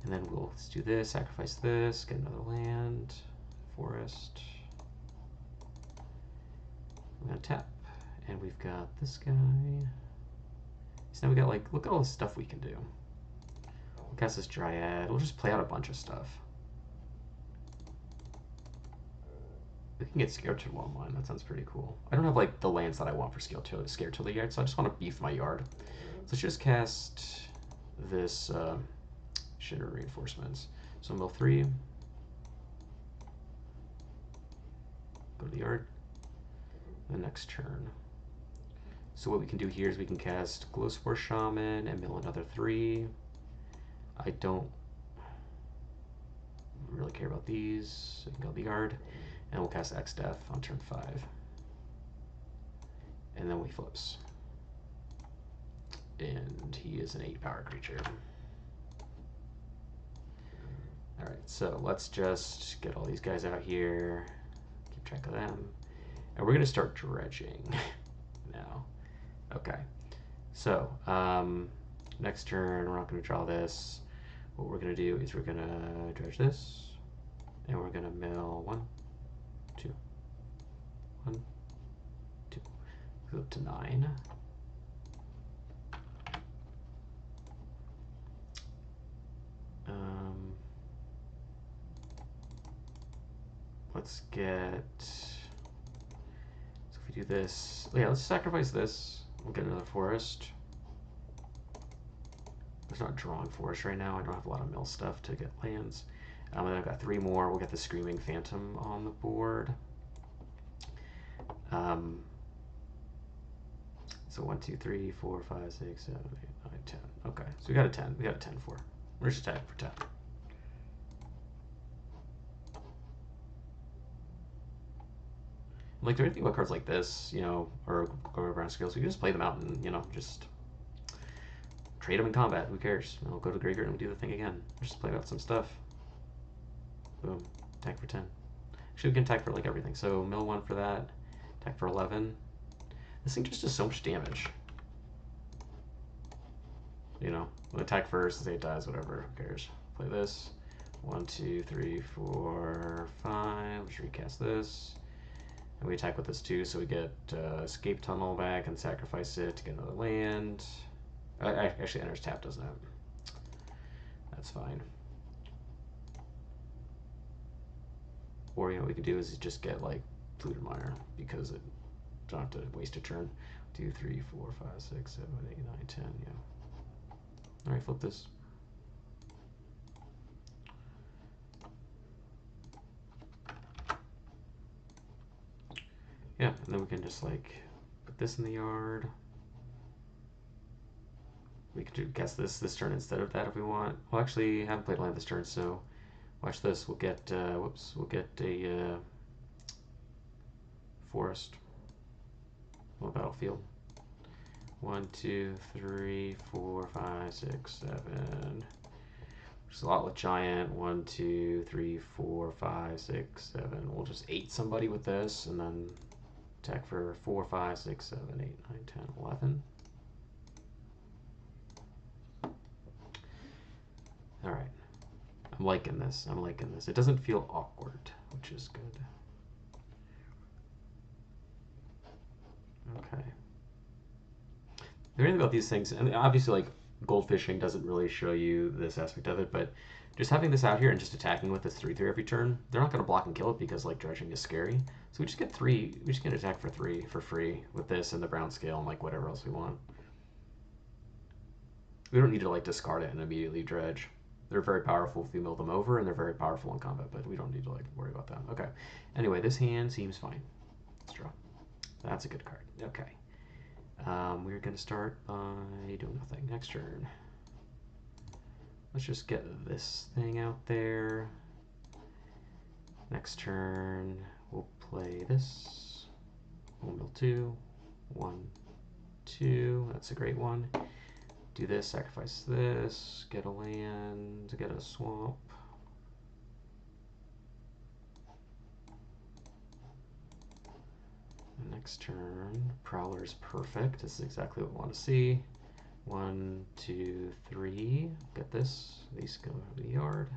And then let's do this, sacrifice this, get another land, forest. I'm gonna tap, and we've got this guy. So now we got, like, look at all the stuff we can do. We'll cast this Dryad. We'll just play out a bunch of stuff. We can get Scared Turtle online. That sounds pretty cool. I don't have, like, the lands that I want for Scared Turtle yet, so I just want to beef my yard. So let's just cast this Shitter Reinforcements. So mill 3. Go to the yard. The next turn. So what we can do here is we can cast Glowspore Shaman and mill another 3. I don't really care about these. So we can go to the yard. And we'll cast Exdeath on turn 5. And then we flips. And he is an 8-power creature. Alright, so let's just get all these guys out here. Keep track of them. And we're going to start dredging now. Okay. So, next turn, we're not going to draw this. What we're going to do is we're going to dredge this. And we're going to mill 1, 2, 1, 2. Go up to 9. Let's get, so if we do this, yeah, let's sacrifice this. We'll get another forest. There's not drawing forest right now. I don't have a lot of mill stuff to get lands. And then I've got 3 more. We'll get the Screaming Phantom on the board. So 1, 2, 3, 4, 5, 6, 7, 8, 9, 10. Okay, so we got a 10. We got a 10 for. We're just attacking for 10. Like, do anything about cards like this, you know, or Brown Scales? We can just play them out and, you know, just trade them in combat. Who cares? We'll go to the graveyard and we'll do the thing again. Just play out some stuff. Boom. Attack for 10. Actually, we can attack for like everything. So mill 1 for that. Attack for 11. This thing just does so much damage. You know, we'll attack first, say it dies, whatever, who cares. Play this. 1, 2, 3, 4, 5. Let's recast this. And we attack with this too, so we get escape tunnel back and sacrifice it to get another land. Actually, enters tap, doesn't it? That's fine. Or, you know, what we could do is just get like Polluted Mire because it don't have to waste a turn. 2, 3, 4, 5, 6, 7, 8, 9, 10. Yeah. All right, flip this. Yeah, and then we can just like put this in the yard. We could guess this turn instead of that if we want. Well, actually, I haven't played land this turn, so watch this. We'll get whoops. We'll get a forest. Well, battlefield. 1, 2, 3, 4, 5, 6, 7. There's a lot with giant. 1, 2, 3, 4, 5, 6, 7. We'll just 8 somebody with this, and then attack for 4, 5, 6, 7, 8, 9, 10, 11. All right. I'm liking this. I'm liking this. It doesn't feel awkward, which is good. Okay. The great thing about these things, and obviously like goldfishing doesn't really show you this aspect of it, but just having this out here and just attacking with this 3/3 every turn, they're not going to block and kill it because like dredging is scary. So we just get 3. We just get attack for 3 for free with this and the brown scale and like whatever else we want. We don't need to like discard it and immediately dredge. They're very powerful if you mill them over, and they're very powerful in combat, but we don't need to like worry about that. Okay. Anyway, this hand seems fine. Let's draw. That's a good card. Okay. We're going to start by doing nothing. Next turn. Let's just get this thing out there. Next turn, we'll play this. We'll mill 2. 1, 2. That's a great one. Do this, sacrifice this, get a land, get a swamp. Next turn, Prowler is perfect. This is exactly what we want to see. 1, 2, 3. Get this. These go to the yard.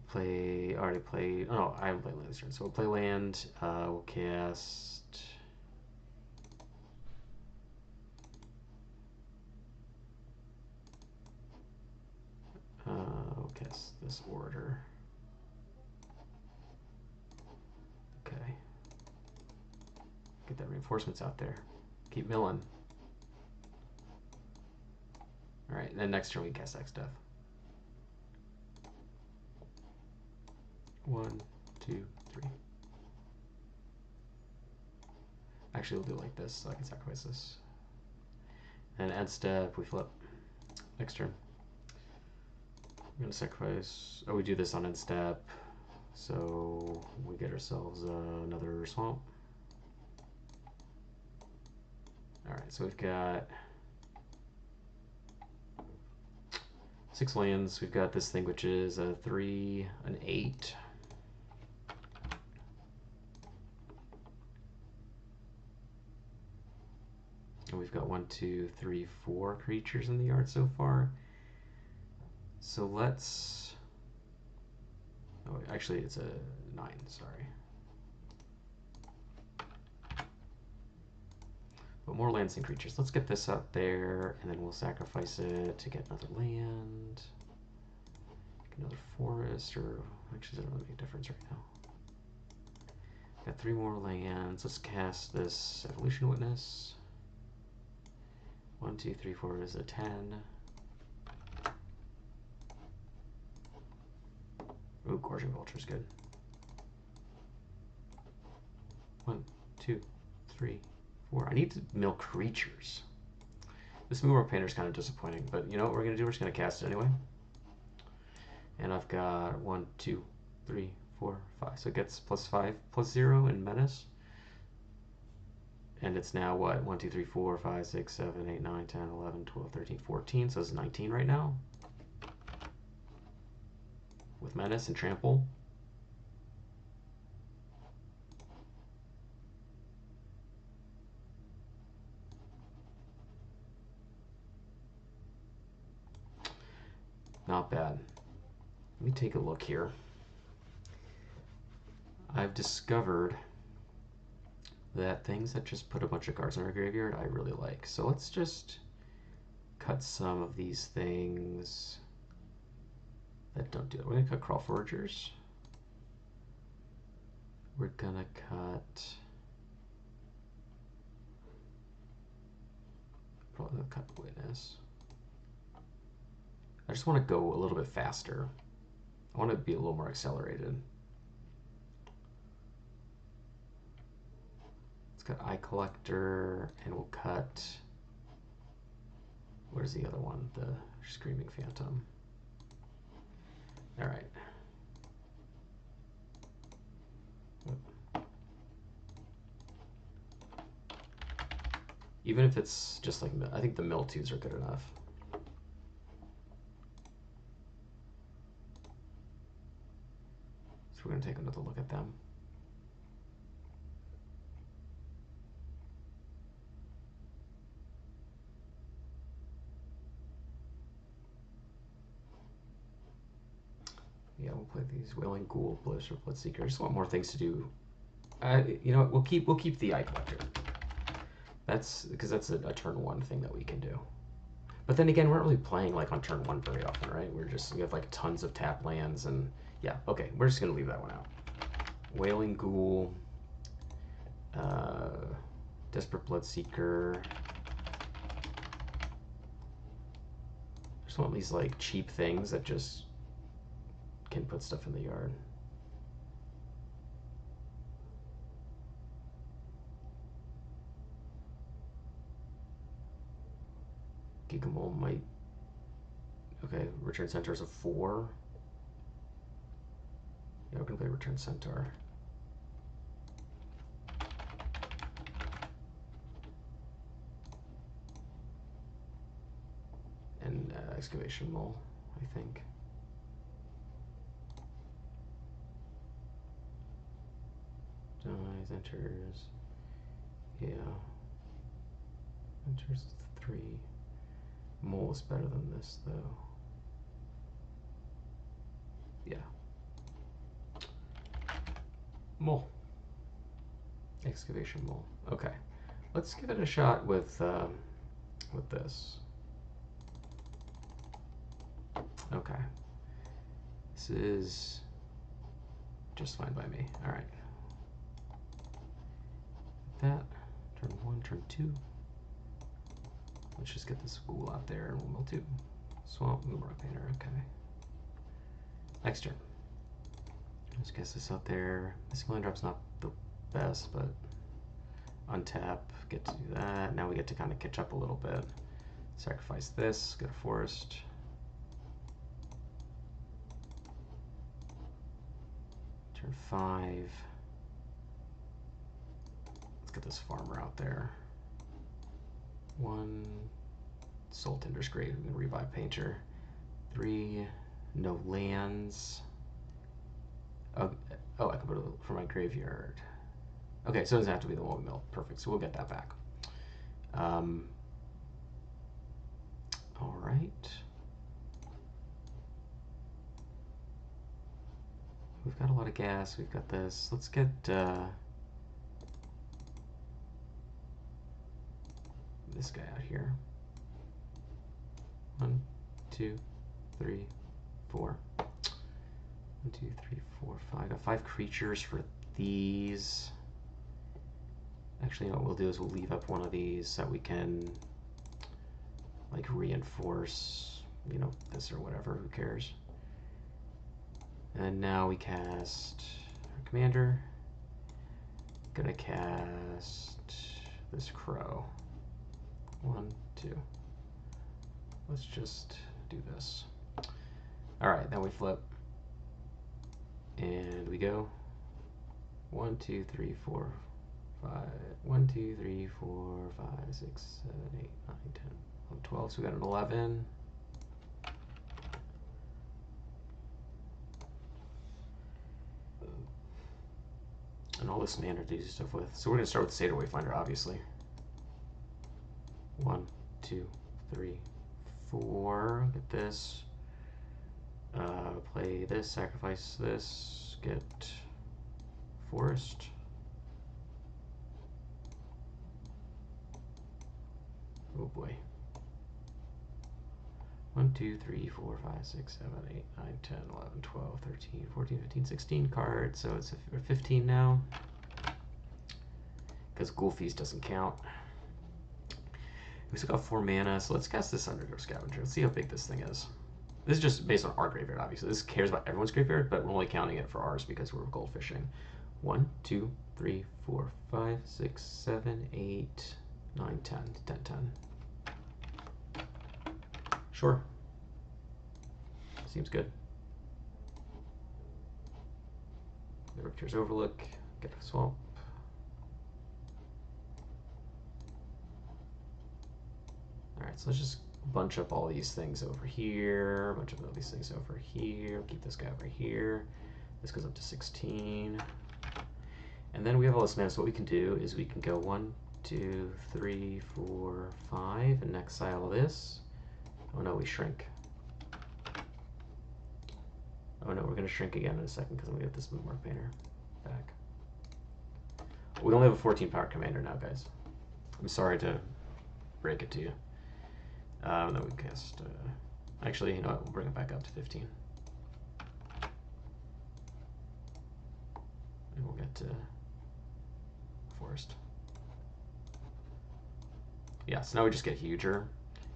Play. Already played. Oh, I haven't played land this turn. So we'll play land. We'll cast. We'll cast this order. Okay. Get that reinforcements out there. Keep milling. Alright, then next turn we cast Exdeath. 1, 2, 3. Actually, we'll do it like this so I can sacrifice this. And end step, we flip. Next turn. I'm going to sacrifice. Oh, we do this on end step. So we get ourselves another swamp. Alright, so we've got 6 lands. We've got this thing which is a 3, an 8. And we've got 1, 2, 3, 4 creatures in the yard so far. So let's. Oh, actually, it's a 9, sorry. But more lands and creatures. Let's get this out there, and then we'll sacrifice it to get another land. Get another forest, or actually, it doesn't really make a difference right now. Got 3 more lands. Let's cast this Evolution Witness. 1, 2, 3, 4 is a 10. Ooh, Gorging Vulture is good. 1, 2, 3, 4. I need to mill creatures. This Moonwork Painter is kind of disappointing, but you know what we're going to do? We're just going to cast it anyway. And I've got 1, 2, 3, 4, 5. So it gets +5, +0 in Menace. And it's now what? 1, 2, 3, 4, 5, 6, 7, 8, 9, 10, 11, 12, 13, 14. So it's 19 right now. With Menace and Trample. Not bad. Let me take a look here. I've discovered that things that just put a bunch of cards in our graveyard I really like. So let's just cut some of these things that don't do it. We're going to cut Crawl Foragers. We're going to probably cut Witness. I just want to go a little bit faster. I want to be a little more accelerated. Let's cut Eye Collector, and we'll cut... Where's the other one? The Screaming Phantom. All right. Even if it's just like, I think the Miltooths are good enough. So we're going to take another look at them. Yeah, we'll play these Wailing Ghoul, Bliss, or Bloodseeker. I just want more things to do. You know what? We'll keep the Eye Collector. That's because that's a turn one thing that we can do. But then again, we're not really playing like on turn one very often, right? We have like tons of tap lands, and yeah, okay, we're just gonna leave that one out. Wailing Ghoul, Desperate Bloodseeker. Just want these like cheap things that just can put stuff in the yard. Gigamole might... Okay, Return Centaur is a 4. Yeah, we're gonna play Return Centaur. And Excavation Mole, I think. Dies, enters. Yeah. Enters 3. Mole is better than this, though. Yeah. Mole. Excavation Mole. Okay. Let's give it a shot with this. Okay. This is just fine by me. All right. That. Turn 1, turn 2. Let's just get this Ghoul out there and we'll mill 2. Swamp, Bookmark Painter, okay. Next turn. Let's get this out there. This land drop's not the best, but untap, get to do that. Now we get to kind of catch up a little bit. Sacrifice this, get a forest. Turn 5. Let's get this farmer out there. 1, Soul Tinder's great. I'm gonna revive Painter. 3, no lands. Oh, I can put it for my graveyard. Okay, so it doesn't have to be the one mill. Perfect. So we'll get that back. All right. We've got a lot of gas. We've got this. Let's get. This guy out here. 1, 2, 3, 4. 1, 2, 3, 4, 5. Got 5 creatures for these. Actually, you know what we'll do is we'll leave up one of these so that we can like reinforce, you know, this or whatever. Who cares? And now we cast our commander. Gonna cast this crow. 1, 2. Let's just do this. All right, now we flip. And we go. 1, 2, 3, 4, 5. 1, 2, 3, 4, 5, 6, 7, 8, 9, 10, 11, 12. So we got an 11. And all this mana to do stuff with. So we're going to start with the Satyr Wayfinder, obviously. 1, 2, 3, 4. Get this. Play this, sacrifice this, get forest. Oh boy. 1, 2, 3, 4, 5, 6, 7, 8, 9, 10, 11, 12, 13, 14, 15, 16 cards. So it's 15 now. Because Ghoul Feast doesn't count. We still got 4 mana, so let's cast this Undergrowth Scavenger. Let's see how big this thing is. This is just based on our graveyard, obviously. This cares about everyone's graveyard, but we're only counting it for ours because we're gold fishing. 1, 2, 3, 4, 5, 6, 7, 8, 9, 10, 10, 10. Sure. Seems good. The Riptier's Overlook. Get a swamp. Alright, so let's just bunch up all these things over here. Bunch up all these things over here. Keep this guy over here. This goes up to 16. And then we have all this mana, so what we can do is we can go 1, 2, 3, 4, 5, and exile this. Oh no, we shrink. Oh no, we're going to shrink again in a second because I'm going to get this bookmark painter back. We only have a 14 power commander now, guys. I'm sorry to break it to you. Then we cast... actually, you know what? We'll bring it back up to 15. And we'll get to forest. Yeah, so now we just get huger.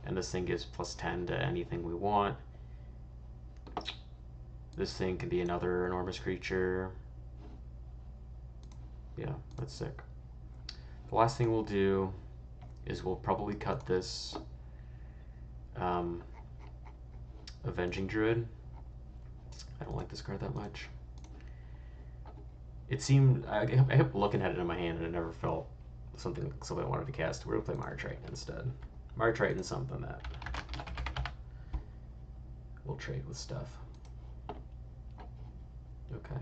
And this thing gives +10 to anything we want. This thing can be another enormous creature. Yeah, that's sick. The last thing we'll do is we'll probably cut this Avenging Druid. I don't like this card that much. It seemed, I kept looking at it in my hand and it never felt something I wanted to cast. We're going to play Mire Triton instead. Mire Triton is something that we'll trade with stuff. Okay.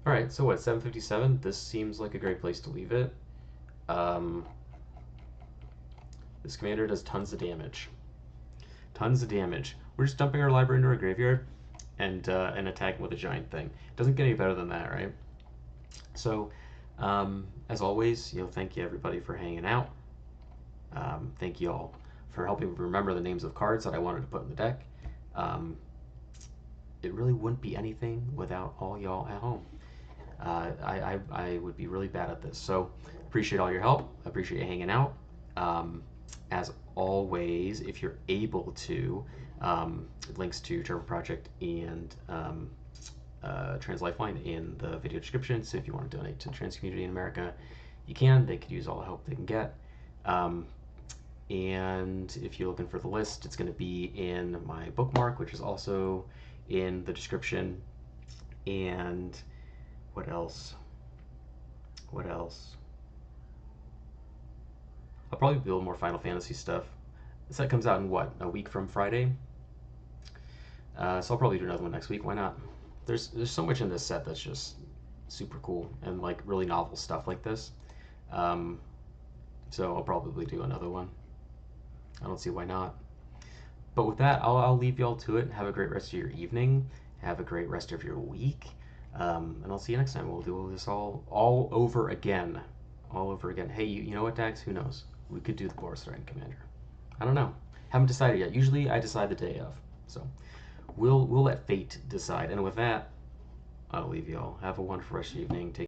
Alright, so what, 757? This seems like a great place to leave it. This commander does tons of damage. Tons of damage. We're just dumping our library into our graveyard and attacking with a giant thing. Doesn't get any better than that, right? So, as always, thank you everybody for hanging out. Thank you all for helping me remember the names of cards that I wanted to put in the deck. It really wouldn't be anything without all y'all at home. I would be really bad at this. So appreciate all your help. I appreciate you hanging out. As always, if you're able to, links to Trevor Project and Trans Lifeline in the video description. So if you want to donate to the trans community in America, you can. They could use all the help they can get. And if you're looking for the list, it's going to be in my bookmark, which is also in the description. And what else? What else? I'll probably build more Final Fantasy stuff. The set comes out in what, a week from Friday? So I'll probably do another one next week. Why not? There's so much in this set that's just super cool and like really novel stuff like this. So I'll probably do another one. I don't see why not. But with that, I'll leave y'all to it. Have a great rest of your evening. Have a great rest of your week. And I'll see you next time. We'll do this all over again. All over again. Hey, you know what, Dax? Who knows? We could do the Boris Threatened Commander. I don't know. Haven't decided yet. Usually I decide the day of. So we'll let fate decide. And with that, I'll leave y'all. Have a wonderful rest of your evening. Take